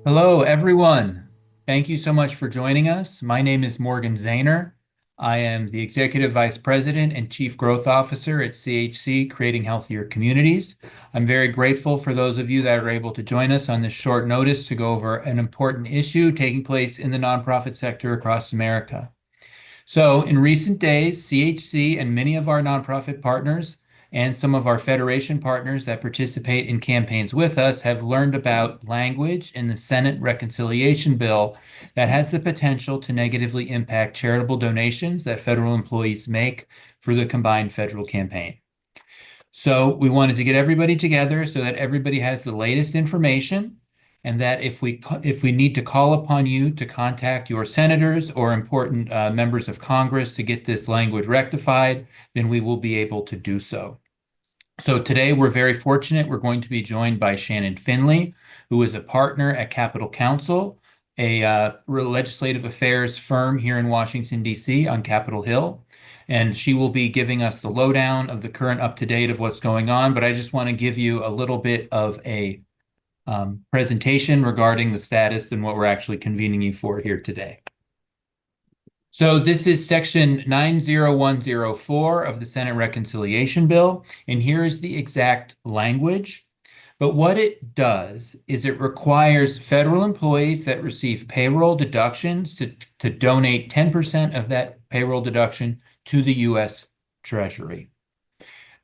Hello, everyone. Thank you so much for joining us. My name is Morgan Zahner. I am the Executive Vice President and Chief Growth Officer at CHC, Creating Healthier Communities. I'm very grateful for those of you that are able to join us on this short notice to go over an important issue taking place in the nonprofit sector across America. So, in recent days, CHC and many of our nonprofit partners and some of our federation partners that participate in campaigns with us have learned about language in the Senate reconciliation bill that has the potential to negatively impact charitable donations that federal employees make for the combined federal campaign. So we wanted to get everybody together so that everybody has the latest information, and that if we need to call upon you to contact your senators or important members of Congress to get this language rectified, then we will be able to do so. So today we're very fortunate. We're going to be joined by Shannon Finley, who is a partner at Capitol Counsel, a legislative affairs firm here in Washington, D.C. on Capitol Hill. And she will be giving us the lowdown of the current up-to-date of what's going on. But I just want to give you a little bit of a presentation regarding the status and what we're actually convening you for here today. So this is section 90104 of the Senate Reconciliation Bill, and here is the exact language. But what it does is it requires federal employees that receive payroll deductions to donate 10% of that payroll deduction to the U.S. Treasury.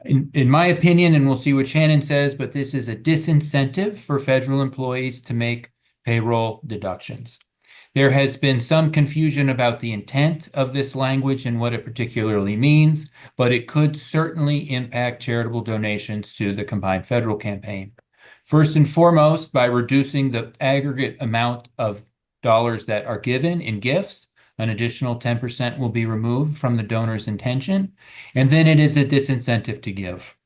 In my opinion, and we'll see what Shannon says, but this is a disincentive for federal employees to make payroll deductions. There has been some confusion about the intent of this language and what it particularly means, but it could certainly impact charitable donations to the combined federal campaign. First and foremost, by reducing the aggregate amount of dollars that are given in gifts, an additional 10% will be removed from the donor's intention, and then it is a disincentive to give,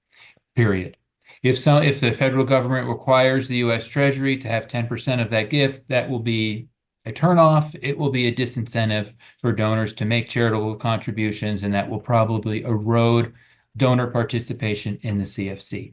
period. If the federal government requires the U.S. Treasury to have 10% of that gift, that will be a turnoff. It will be a disincentive for donors to make charitable contributions, and that will probably erode donor participation in the CFC.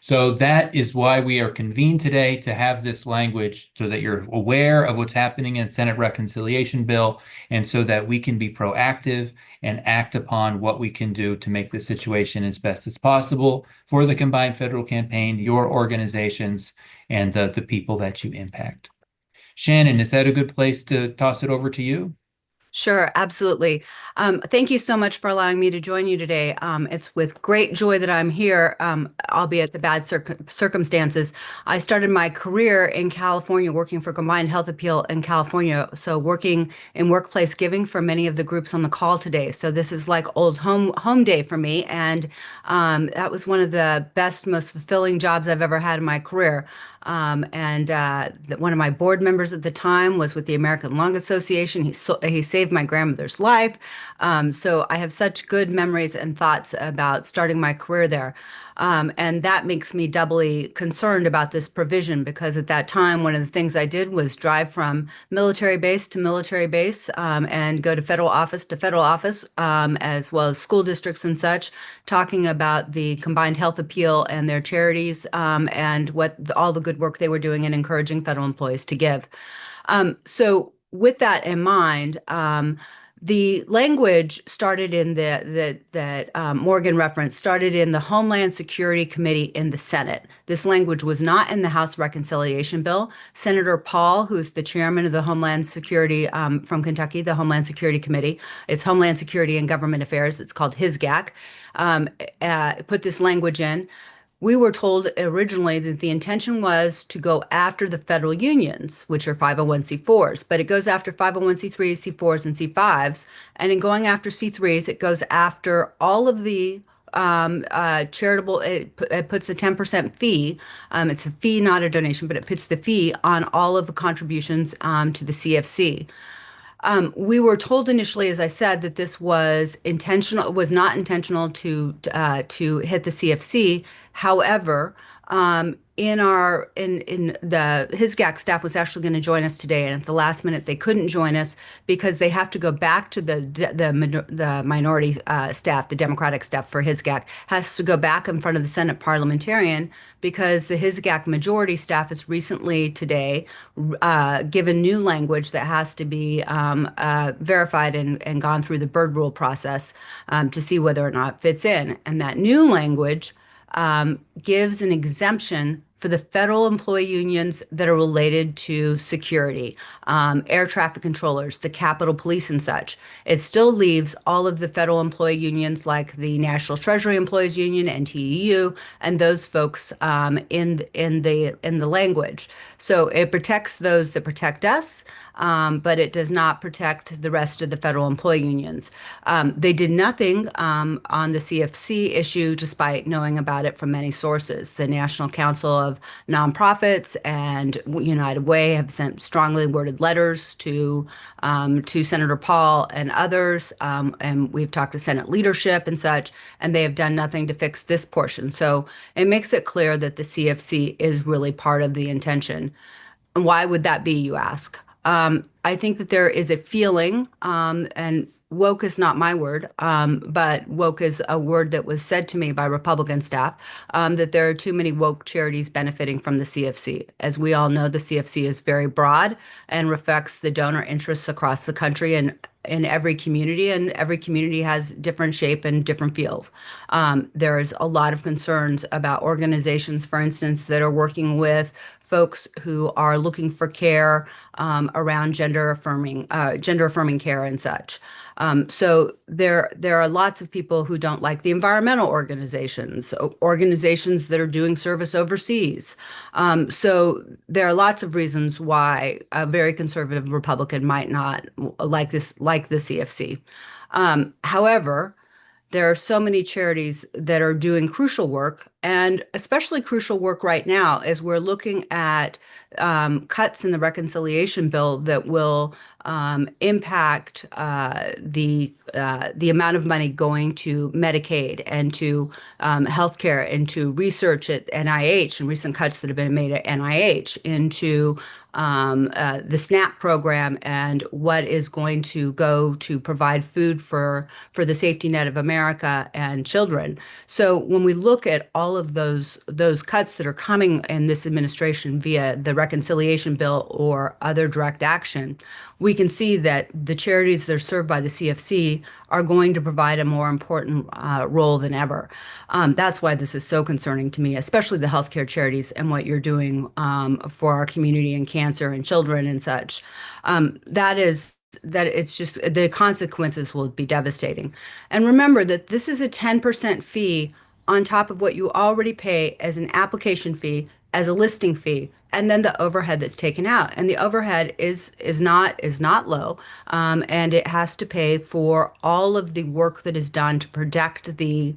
So that is why we are convened today, to have this language so that you're aware of what's happening in the Senate Reconciliation Bill, and so that we can be proactive and act upon what we can do to make the situation as best as possible for the combined federal campaign, your organizations, and the people that you impact. Shannon, is that a good place to toss it over to you? Sure, absolutely. Thank you so much for allowing me to join you today. It's with great joy that I'm here, albeit the bad circumstances. I started my career in California working for Combined Health Appeal in California, so working in workplace giving for many of the groups on the call today. So this is like old home day for me, and that was one of the best, most fulfilling jobs I've ever had in my career. One of my board members at the time was with the American Lung Association. He saved my grandmother's life. So I have such good memories and thoughts about starting my career there. And that makes me doubly concerned about this provision, because at that time, one of the things I did was drive from military base to military base, and go to federal office, as well as school districts and such, talking about the Combined Health Appeal and their charities, and all the good work they were doing and encouraging federal employees to give. So with that in mind, the language started in that Morgan referenced, started in the Homeland Security Committee in the Senate. This language was not in the House Reconciliation Bill. Senator Paul, who's the chairman of the Homeland Security from Kentucky, the Homeland Security Committee, it's Homeland Security and Government Affairs, it's called HISGAC, put this language in. We were told originally that the intention was to go after the federal unions, which are 501c4s, but it goes after 501c3s, C4s, and C5s. And in going after C3s, it goes after all of the charitable, it puts a 10% fee. It's a fee, not a donation, but it puts the fee on all of the contributions to the CFC. We were told initially, as I said, that this was intentional, was not intentional to hit the CFC. However, In the his GAC staff was actually going to join us today, and at the last minute they couldn't join us because they have to go back to the minority staff, the Democratic staff for his GAC has to go back in front of the Senate parliamentarian because the his GAC majority staff has recently today given new language that has to be verified and gone through the Bird Rule process to see whether or not it fits in, and that new language gives an exemption for the federal employee unions that are related to security, air traffic controllers, the Capitol Police, and such. It still leaves all of the federal employee unions like the National Treasury Employees Union, NTEU, and those folks in the language. So it protects those that protect us, but it does not protect the rest of the federal employee unions. They did nothing on the CFC issue, despite knowing about it from many sources. The National Council of Nonprofits and United Way have sent strongly worded letters to Senator Paul and others, and we've talked to Senate leadership and such, and they have done nothing to fix this portion. So it makes it clear that the CFC is really part of the intention. And why would that be, you ask? I think that there is a feeling, and woke is not my word, but woke is a word that was said to me by Republican staff, that there are too many woke charities benefiting from the CFC. As we all know, the CFC is very broad and reflects the donor interests across the country and in every community, and every community has different shape and different feels. There's a lot of concerns about organizations, for instance, that are working with folks who are looking for care around gender affirming care and such. So there are lots of people who don't like the environmental organizations, organizations that are doing service overseas. So there are lots of reasons why a very conservative Republican might not like the CFC. However, there are so many charities that are doing crucial work, and especially crucial work right now as we're looking at cuts in the reconciliation bill that will impact the amount of money going to Medicaid and to healthcare and to research at NIH, and recent cuts that have been made at NIH into the SNAP program and what is going to go to provide food for the safety net of America and children. So when we look at all of those cuts that are coming in this administration via the reconciliation bill or other direct action, we can see that the charities that are served by the CFC are going to provide a more important role than ever. That's why this is so concerning to me, especially the healthcare charities and what you're doing for our community and cancer and children and such. That it's just the consequences will be devastating. And remember that this is a 10% fee on top of what you already pay as an application fee, as a listing fee, and then the overhead that's taken out. And the overhead is not low, and it has to pay for all of the work that is done to protect the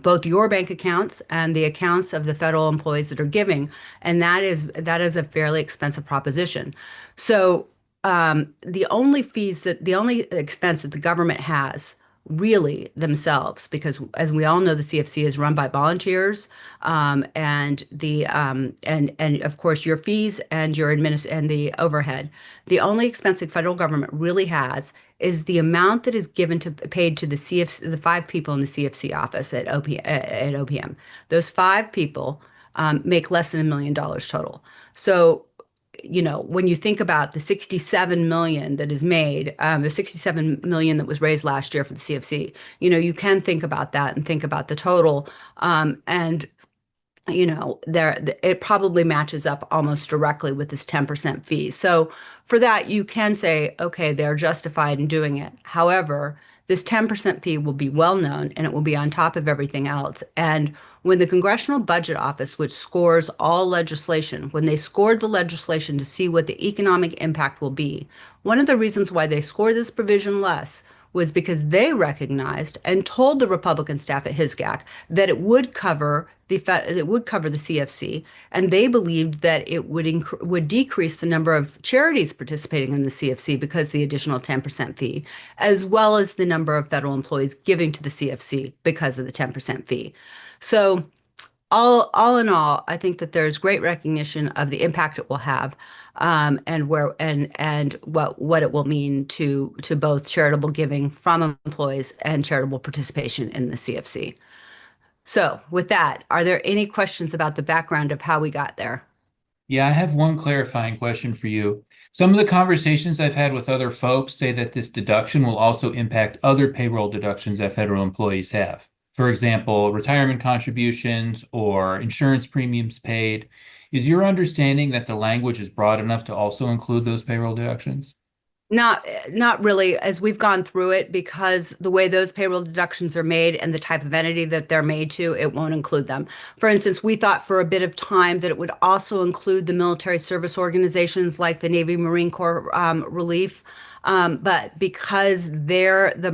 both your bank accounts and the accounts of the federal employees that are giving, and that is a fairly expensive proposition. So the only expense that the government has really themselves, because as we all know, the CFC is run by volunteers, and of course your fees and and the overhead. The only expense the federal government really has is the amount that is paid to the CFC, the five people in the CFC office at OPM. Those five people make less than $1 million total. So when you think about the 67 million that is made, the 67 million that was raised last year for the CFC, you can think about that and think about the total. And there it probably matches up almost directly with this 10% fee. So for that, you can say, okay, they're justified in doing it. However, this 10% fee will be well known and it will be on top of everything else. And when the Congressional Budget Office, which scores all legislation, when they scored the legislation to see what the economic impact will be, one of the reasons why they scored this provision less was because they recognized and told the Republican staff at HISGAC that it would cover the CFC, and they believed that it would decrease the number of charities participating in the CFC because of the additional 10% fee, as well as the number of federal employees giving to the CFC because of the 10% fee. So all in all, I think that there's great recognition of the impact it will have, and what it will mean to both charitable giving from employees and charitable participation in the CFC. So, with that, are there any questions about the background of how we got there? Yeah, I have one clarifying question for you. Some of the conversations I've had with other folks say that this deduction will also impact other payroll deductions that federal employees have. For example, retirement contributions or insurance premiums paid. Is your understanding that the language is broad enough to also include those payroll deductions? Not really, as we've gone through it, because the way those payroll deductions are made and the type of entity that they're made to, it won't include them. For instance, we thought for a bit of time that it would also include the military service organizations like the Navy Marine Corps Relief. But because they're the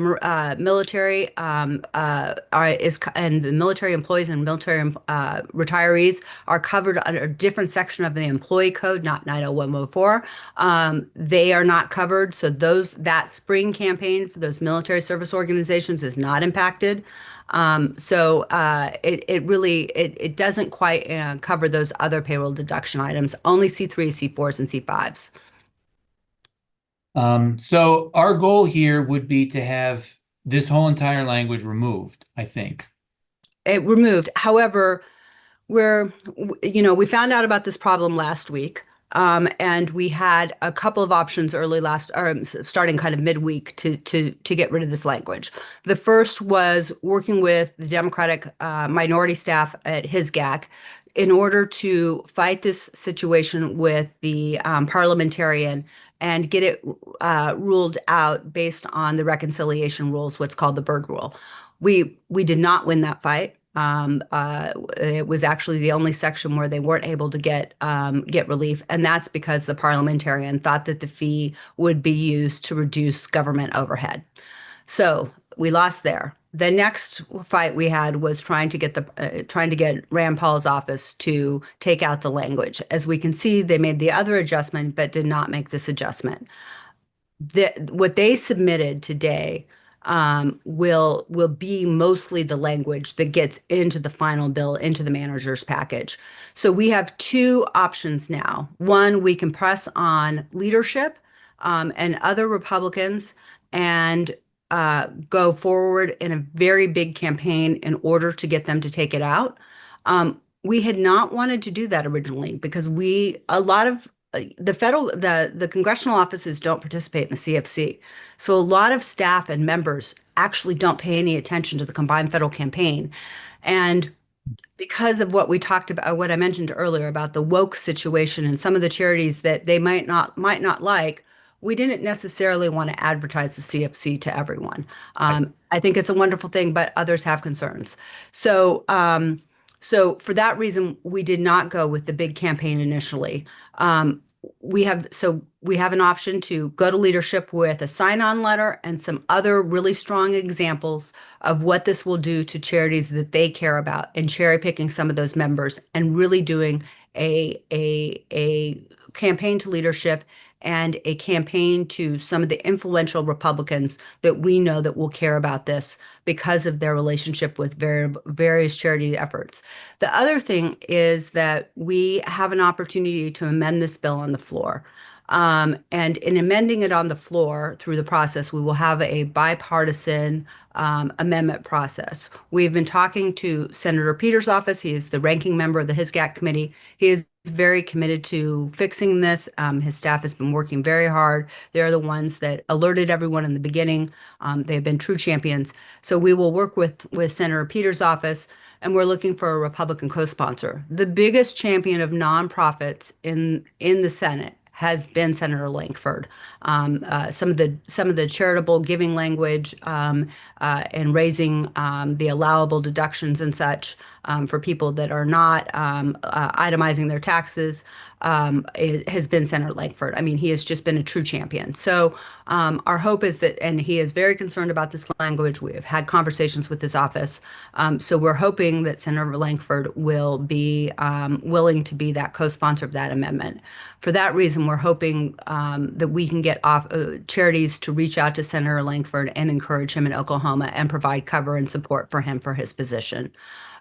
military and the military employees and military retirees are covered under a different section of the employee code, not 90114. They are not covered. So that spring campaign for those military service organizations is not impacted. It doesn't quite cover those other payroll deduction items, only C3, C4s, and C5s. So our goal here would be to have this whole entire language removed, I think. It removed. However, we found out about this problem last week, and we had a couple of options starting kind of midweek to get rid of this language. The first was working with the Democratic minority staff at HISGAC in order to fight this situation with the parliamentarian and get it ruled out based on the reconciliation rules, what's called the Byrd Rule. We did not win that fight. It was actually the only section where they weren't able to get relief, and that's because the parliamentarian thought that the fee would be used to reduce government overhead. So we lost there. The next fight we had was trying to get Rand Paul's office to take out the language. As we can see, they made the other adjustment, but did not make this adjustment. What they submitted today will be mostly the language that gets into the final bill, into the manager's package. So we have two options now. One, we can press on leadership and other Republicans and go forward in a very big campaign in order to get them to take it out. We had not wanted to do that originally because a lot of the congressional offices don't participate in the CFC. So a lot of staff and members actually don't pay any attention to the combined federal campaign. And because of what we talked about, what I mentioned earlier about the woke situation and some of the charities that they might not like, we didn't necessarily want to advertise the CFC to everyone. I think it's a wonderful thing, but others have concerns. So for that reason, we did not go with the big campaign initially. We have an option to go to leadership with a sign-on letter and some other really strong examples of what this will do to charities that they care about, and cherry picking some of those members and really doing a campaign to leadership and a campaign to some of the influential Republicans that we know that will care about this because of their relationship with various charity efforts. The other thing is that we have an opportunity to amend this bill on the floor. And in amending it on the floor through the process, we will have a bipartisan amendment process. We've been talking to Senator Peters' office. He is the ranking member of the HISGAC committee. He is very committed to fixing this. His staff has been working very hard. They're the ones that alerted everyone in the beginning. They have been true champions. So we will work with Senator Peters' office, and we're looking for a Republican co-sponsor. The biggest champion of nonprofits in the Senate has been Senator Lankford. Some of the charitable giving language and raising the allowable deductions and such for people that are not itemizing their taxes has been Senator Lankford. I mean, he has just been a true champion. So our hope is that, and he is very concerned about this language. We have had conversations with his office. So we're hoping that Senator Lankford will be willing to be that co-sponsor of that amendment. For that reason, we're hoping that we can get charities to reach out to Senator Lankford and encourage him in Oklahoma and provide cover and support for him for his position.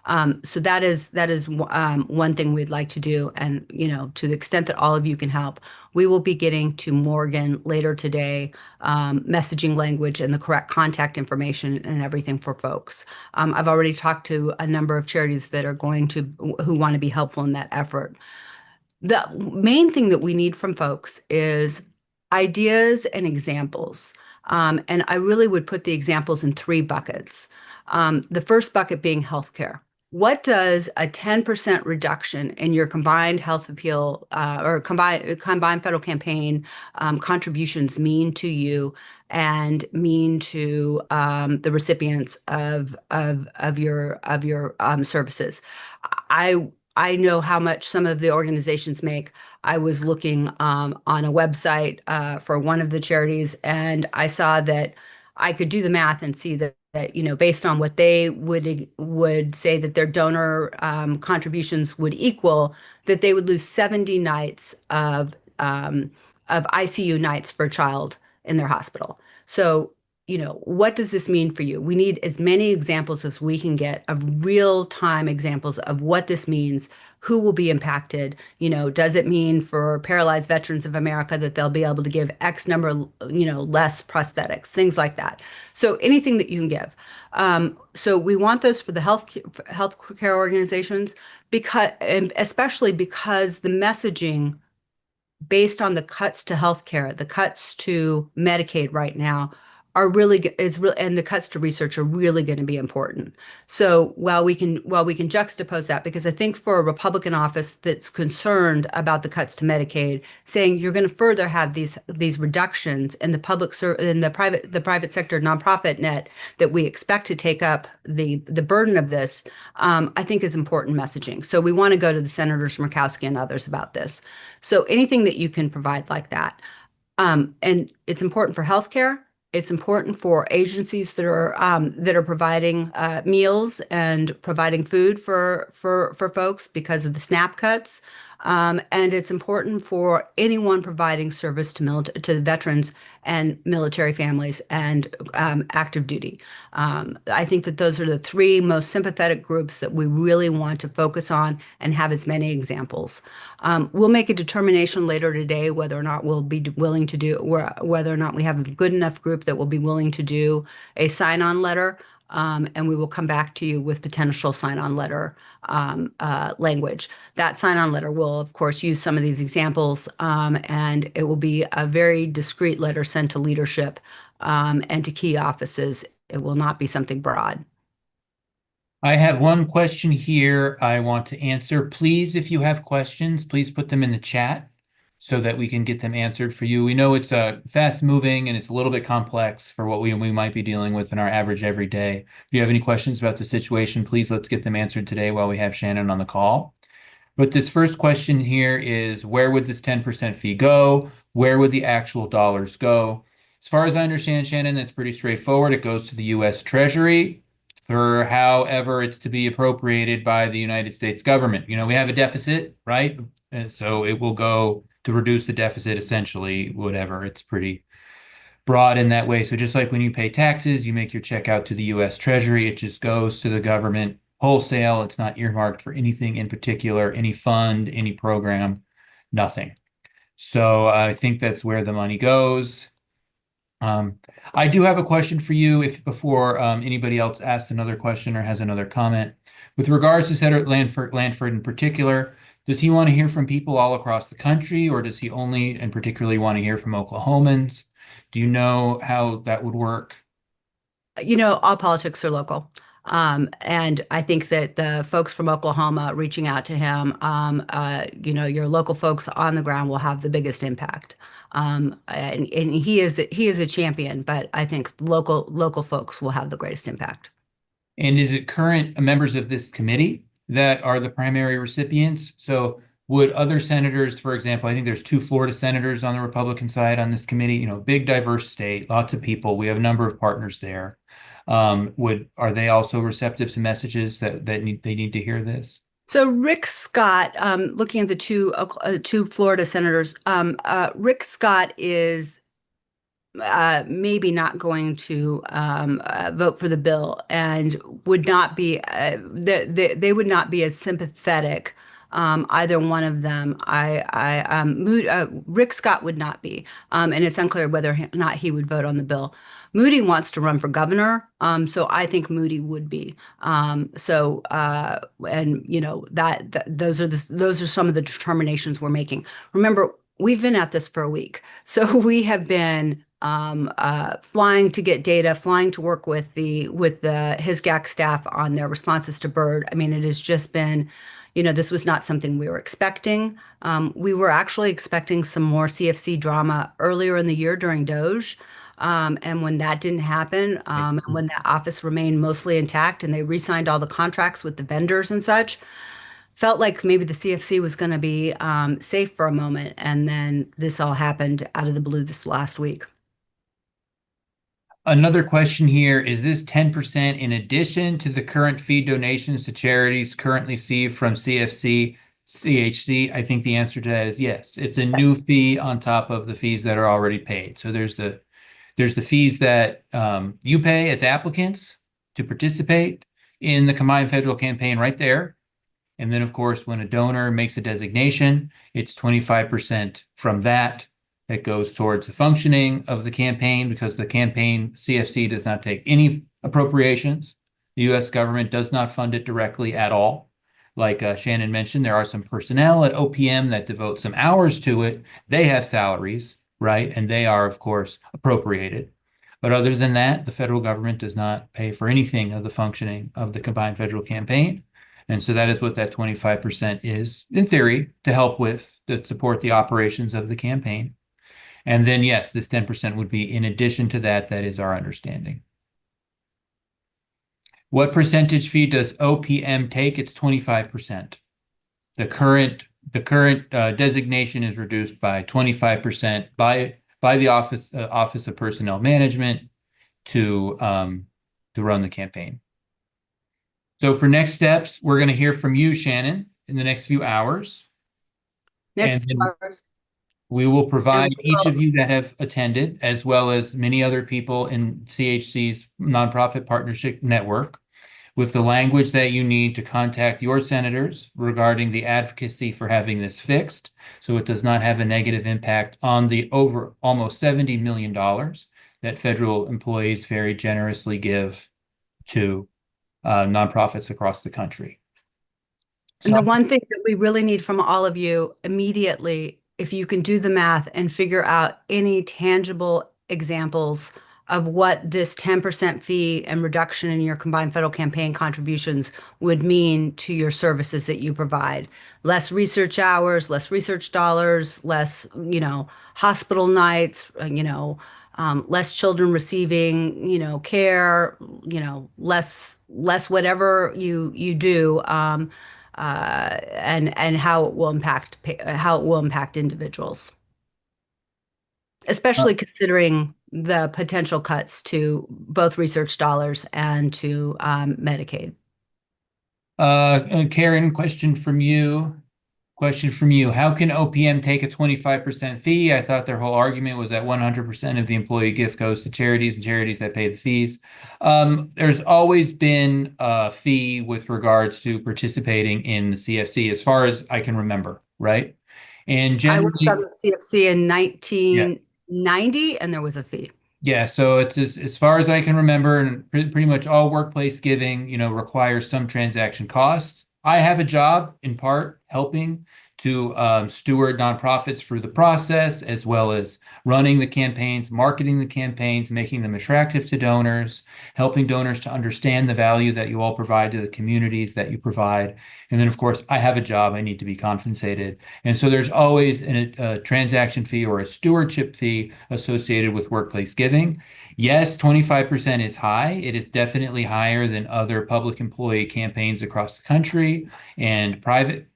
So that is one thing we'd like to do. And, to the extent that all of you can help, we will be getting to Morgan later today, messaging language and the correct contact information and everything for folks. I've already talked to a number of charities that are who want to be helpful in that effort. The main thing that we need from folks is ideas and examples. And I really would put the examples in three buckets. The first bucket being healthcare. What does a 10% reduction in your combined health appeal or combined federal campaign contributions mean to you and mean to the recipients of your services? I know how much some of the organizations make. I was looking on a website for one of the charities, and I saw that I could do the math and see that based on what they would say that their donor contributions would equal, that they would lose 70 nights of ICU nights for a child in their hospital. So, what does this mean for you? We need as many examples as we can get of real-time examples of what this means, who will be impacted. Does it mean for paralyzed veterans of America that they'll be able to give X number, less prosthetics, things like that. So anything that you can give. So we want those for the healthcare organizations because, and especially because the messaging based on the cuts to healthcare, the cuts to Medicaid right now are really is real, and the cuts to research are really going to be important. So while we can juxtapose that, because I think for a Republican office that's concerned about the cuts to Medicaid, saying you're going to further have these reductions in the private sector nonprofit net that we expect to take up the burden of this, I think is important messaging. So we want to go to the Senators Murkowski and others about this. So anything that you can provide like that. And it's important for healthcare. It's important for agencies that are providing meals and providing food for folks because of the SNAP cuts. And it's important for anyone providing service to the veterans and military families and active duty. I think that those are the three most sympathetic groups that we really want to focus on and have as many examples. We'll make a determination later today whether or not we'll be willing to do, whether or not we have a good enough group that will be willing to do a sign-on letter. And we will come back to you with potential sign-on letter language. That sign-on letter will, of course, use some of these examples, and it will be a very discreet letter sent to leadership and to key offices. It will not be something broad. I have one question here I want to answer. Please, if you have questions, please put them in the chat so that we can get them answered for you. We know it's fast moving and it's a little bit complex for what we might be dealing with in our average everyday. If you have any questions about the situation, please let's get them answered today while we have Shannon on the call. But this first question here is, where would this 10% fee go? Where would the actual dollars go? As far as I understand, Shannon, that's pretty straightforward. It goes to the U.S. Treasury for however it's to be appropriated by the United States government. We have a deficit, right? And so it will go to reduce the deficit, essentially, whatever. It's pretty broad in that way. So just like when you pay taxes, you make your check out to the U.S. Treasury, it just goes to the government wholesale. It's not earmarked for anything in particular, any fund, any program, nothing. So I think that's where the money goes. I do have a question for you before anybody else asks another question or has another comment. With regards to Senator Lanford in particular, does he want to hear from people all across the country, or does he only and particularly want to hear from Oklahomans? Do you know how that would work? All politics are local. And I think that the folks from Oklahoma reaching out to him, your local folks on the ground will have the biggest impact. And he is a champion, but I think local folks will have the greatest impact. And is it current members of this committee that are the primary recipients? So would other senators, for example, I think there's two Florida senators on the Republican side on this committee, big diverse state, lots of people. We have a number of partners there. Are they also receptive to messages that they need to hear this? So Rick Scott, looking at the two Florida senators, Rick Scott is maybe not going to vote for the bill and would not be they would not be as sympathetic. Either one of them. Rick Scott would not be, and it's unclear whether or not he would vote on the bill. Moody wants to run for governor, so I think Moody would be. And those are some of the determinations we're making. Remember, we've been at this for a week. So we have been flying to get data, flying to work with the his GAC staff on their responses to Bird. I mean, it has just been, this was not something we were expecting. We were actually expecting some more CFC drama earlier in the year during Doge. And when that didn't happen, and when that office remained mostly intact and they re-signed all the contracts with the vendors and such, felt like maybe the CFC was going to be safe for a moment. And then this all happened out of the blue this last week. Another question here, is this 10% in addition to the current fee donations to charities currently received from CFC, CHC? I think the answer to that is yes. It's a new fee on top of the fees that are already paid. So there's the fees that you pay as applicants to participate in the combined federal campaign right there. And then, of course, when a donor makes a designation, it's 25% from that goes towards the functioning of the campaign, because the campaign CFC does not take any appropriations. The U.S. government does not fund it directly at all. Like Shannon mentioned, there are some personnel at OPM that devote some hours to it. They have salaries, right? And they are, of course, appropriated. But other than that, the federal government does not pay for anything of the functioning of the combined federal campaign. And so that is what that 25% is, in theory, to help with, to support the operations of the campaign. And then, yes, this 10% would be in addition to that. That is our understanding. What percentage fee does OPM take? It's 25%. The current designation is reduced by 25% by the Office of Personnel Management to run the campaign. So for next steps, we're going to hear from you, Shannon, in the next few hours. Next And few then hours. we will provide each of you that have attended, as well as many other people in CHC's nonprofit partnership network, with the language that you need to contact your senators regarding the advocacy for having this fixed, so it does not have a negative impact on the over almost $70 million that federal employees very generously give to nonprofits across the country. And the So, one thing that we really need from all of you immediately, if you can do the math and figure out any tangible examples of what this 10% fee and reduction in your combined federal campaign contributions would mean to your services that you provide. Less research hours, less research dollars, less, hospital nights, less children receiving, care, less whatever you do. And how it will impact individuals, especially considering the potential cuts to both research dollars and to Medicaid. Karen, question from you. How can OPM take a 25% fee? I thought their whole argument was that 100% of the employee gift goes to charities and charities that pay the fees. There's always been a fee with regards to participating in the CFC, as far as I can remember, right? And I worked on generally, the CFC in yeah. 1990, and there was a fee. Yeah, so it's as far as I can remember, and pretty much all workplace giving, requires some transaction costs. I have a job in part helping to steward nonprofits through the process, as well as running the campaigns, marketing the campaigns, making them attractive to donors, helping donors to understand the value that you all provide to the communities that you provide. And then, of course, I have a job. I need to be compensated. And so there's always a transaction fee or a stewardship fee associated with workplace giving. Yes, 25% is high. It is definitely higher than other public employee campaigns across the country, and private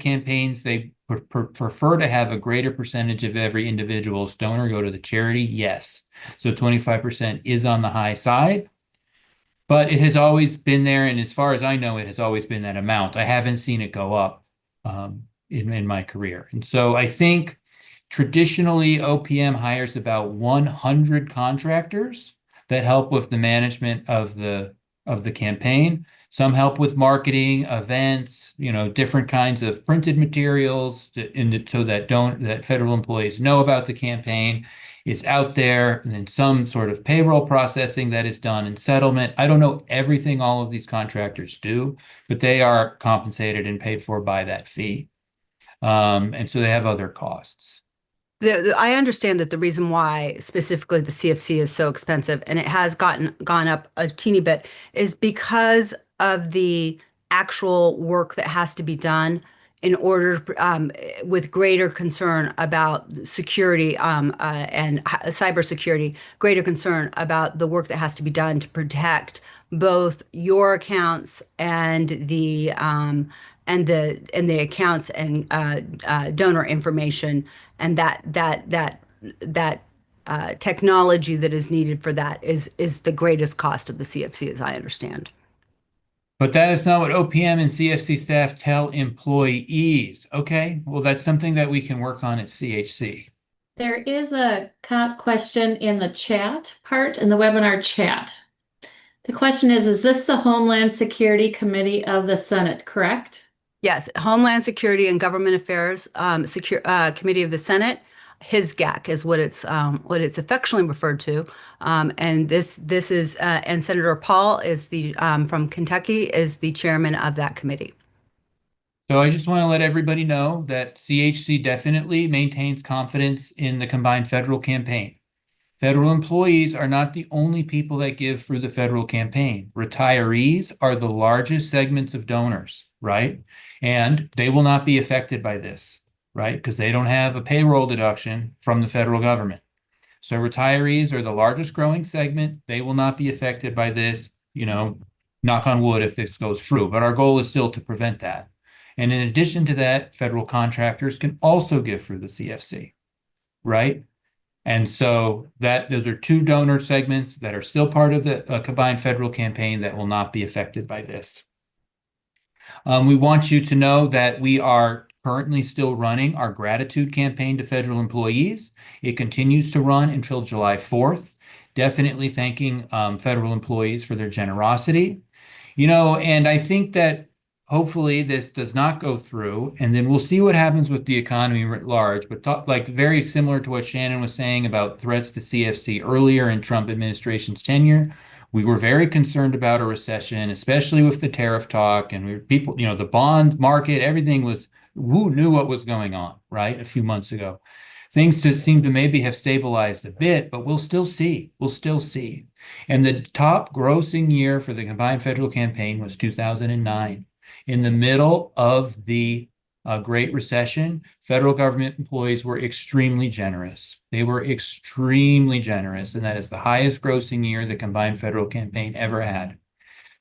campaigns. They prefer to have a greater percentage of every individual's donor go to the charity. Yes. So 25% is on the high side, but it has always been there. And as far as I know, it has always been that amount. I haven't seen it go up in my career. And so I think Traditionally, OPM hires about 100 contractors that help with the management of the campaign. Some help with marketing, events, different kinds of printed materials so that federal employees know about the campaign is out there, and then some sort of payroll processing that is done and settlement. I don't know everything all of these contractors do, but they are compensated and paid for by that fee. And so they have other costs. I understand that the reason why specifically the CFC is so expensive, and it has gone up a teeny bit, is because of the actual work that has to be done in order, with greater concern about security, and cybersecurity, greater concern about the work that has to be done to protect both your accounts and the accounts and donor information, and that technology that is needed for that is the greatest cost of the CFC, as I understand. But that is not what OPM and CFC staff tell employees. Okay, well, that's something that we can work on at CHC. There is a question in the chat part, in the webinar chat. The question is this the Homeland Security Committee of the Senate, correct? Yes, Homeland Security and Government Affairs Committee of the Senate. HISGAC is what it's affectionately referred to, and this is and Senator Paul is the from Kentucky is the chairman of that committee. So I just want to let everybody know that CHC definitely maintains confidence in the combined federal campaign. Federal employees are not the only people that give for the federal campaign. Retirees are the largest segments of donors, right? And they will not be affected by this, right? Because they don't have a payroll deduction from the federal government. So retirees are the largest growing segment. They will not be affected by this, knock on wood if this goes through. But our goal is still to prevent that. And in addition to that, federal contractors can also give through the CFC, right? And so those are two donor segments that are still part of the combined federal campaign that will not be affected by this. We want you to know that we are currently still running our gratitude campaign to federal employees. It continues to run until July 4th. Definitely thanking federal employees for their generosity. And I think that hopefully this does not go through, and then we'll see what happens with the economy writ large. But very similar to what Shannon was saying about threats to CFC earlier in Trump administration's tenure, we were very concerned about a recession, especially with the tariff talk, and the bond market, everything was, who knew what was going on, right? A few months ago. Things seem to maybe have stabilized a bit, but we'll still see. We'll still see. And the top grossing year for the combined federal campaign was 2009. In the middle of the Great Recession, federal government employees were extremely generous. They were extremely generous, and that is the highest grossing year the combined federal campaign ever had.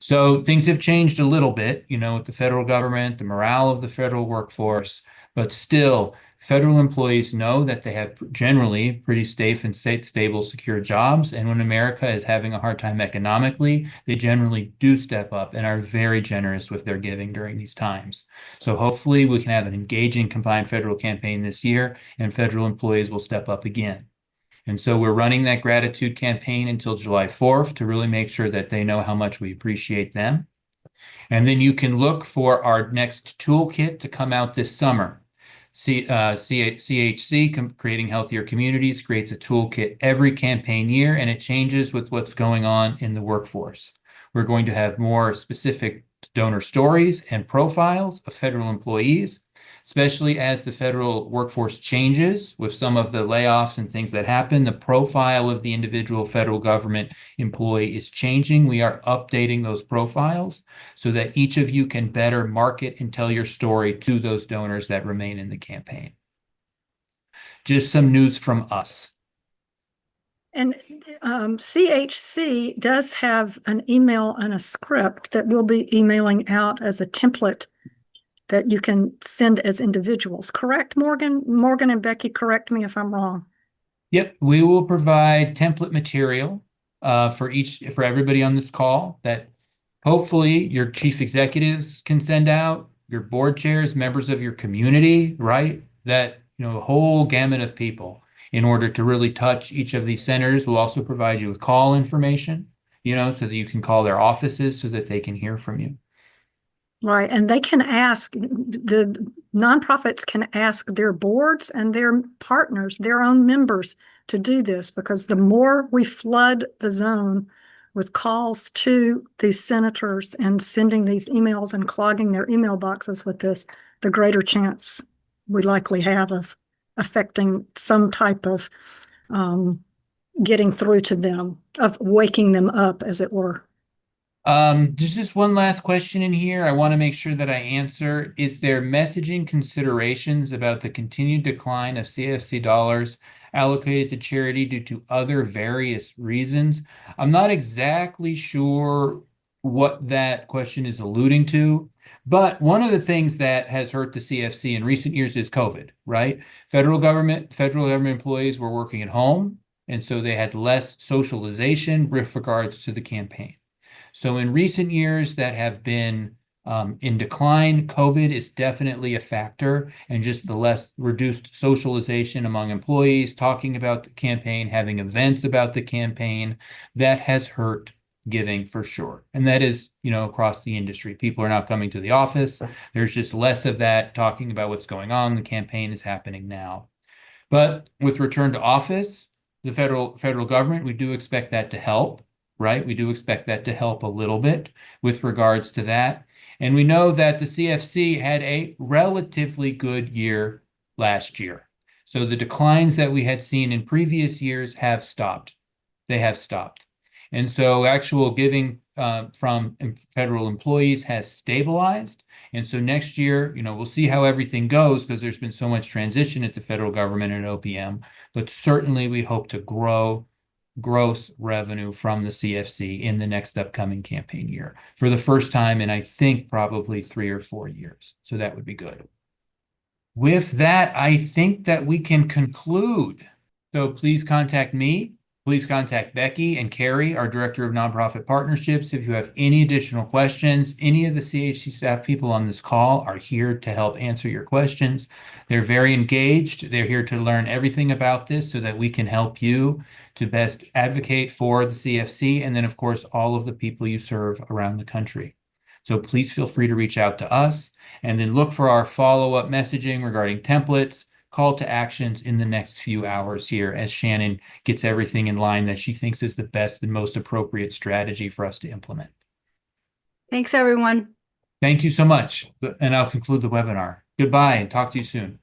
So things have changed a little bit, with the federal government, the morale of the federal workforce, but still, federal employees know that they have generally pretty safe and stable, secure jobs. And when America is having a hard time economically, they generally do step up and are very generous with their giving during these times. So hopefully we can have an engaging combined federal campaign this year, and federal employees will step up again. And so we're running that gratitude campaign until July 4th to really make sure that they know how much we appreciate them. And then you can look for our next toolkit to come out this summer. CHC, Creating Healthier Communities, creates a toolkit every campaign year, and it changes with what's going on in the workforce. We're going to have more specific donor stories and profiles of federal employees, especially as the federal workforce changes with some of the layoffs and things that happen. The profile of the individual federal government employee is changing. We are updating those profiles so that each of you can better market and tell your story to those donors that remain in the campaign. Just some news from us. And CHC does have an email and a script that we'll be emailing out as a template that you can send as individuals. Correct, Morgan? Morgan and Becky, correct me if I'm wrong. Yep, we will provide template material for everybody on this call that hopefully your chief executives can send out, your board chairs, members of your community, right? That a whole gamut of people in order to really touch each of these centers. We'll also provide you with call information, so that you can call their offices so that they can hear from you. Right. And they can ask, the nonprofits can ask their boards and their partners, their own members, to do this, because the more we flood the zone with calls to these senators and sending these emails and clogging their email boxes with this, the greater chance we likely have of affecting some type of getting through to them, of waking them up, as it were. There's just one last question in here I want to make sure that I answer. Is there messaging considerations about the continued decline of CFC dollars allocated to charity due to other various reasons? I'm not exactly sure what that question is alluding to, but one of the things that has hurt the CFC in recent years is COVID, right? Federal government employees were working at home, and so they had less socialization with regards to the campaign. So in recent years that have been in decline, COVID is definitely a factor, and just the less reduced socialization among employees, talking about the campaign, having events about the campaign, that has hurt giving for sure. And that is, across the industry. People are not coming to the office. There's just less of that talking about what's going on. The campaign is happening now. But with return to office, the federal government, we do expect that to help. Right? We do expect that to help a little bit with regards to that. And we know that the CFC had a relatively good year last year. So the declines that we had seen in previous years have stopped. They have stopped. And so actual giving from federal employees has stabilized. And so next year, we'll see how everything goes, because there's been so much transition at the federal government and OPM. But certainly we hope to grow gross revenue from the CFC in the next upcoming campaign year for the first time in, I think, probably 3 or 4 years. So that would be good. With that, I think that we can conclude. So please contact me. Please contact Becky and Carrie, our Director of Nonprofit Partnerships, if you have any additional questions. Any of the CHC staff people on this call are here to help answer your questions. They're very engaged. They're here to learn everything about this so that we can help you to best advocate for the CFC, and then, of course, all of the people you serve around the country. So please feel free to reach out to us, and then look for our follow-up messaging regarding templates, call to actions in the next few hours here, as Shannon gets everything in line that she thinks is the best and most appropriate strategy for us to implement. Thanks, everyone. Thank you so much. And I'll conclude the webinar. Goodbye, and talk to you soon.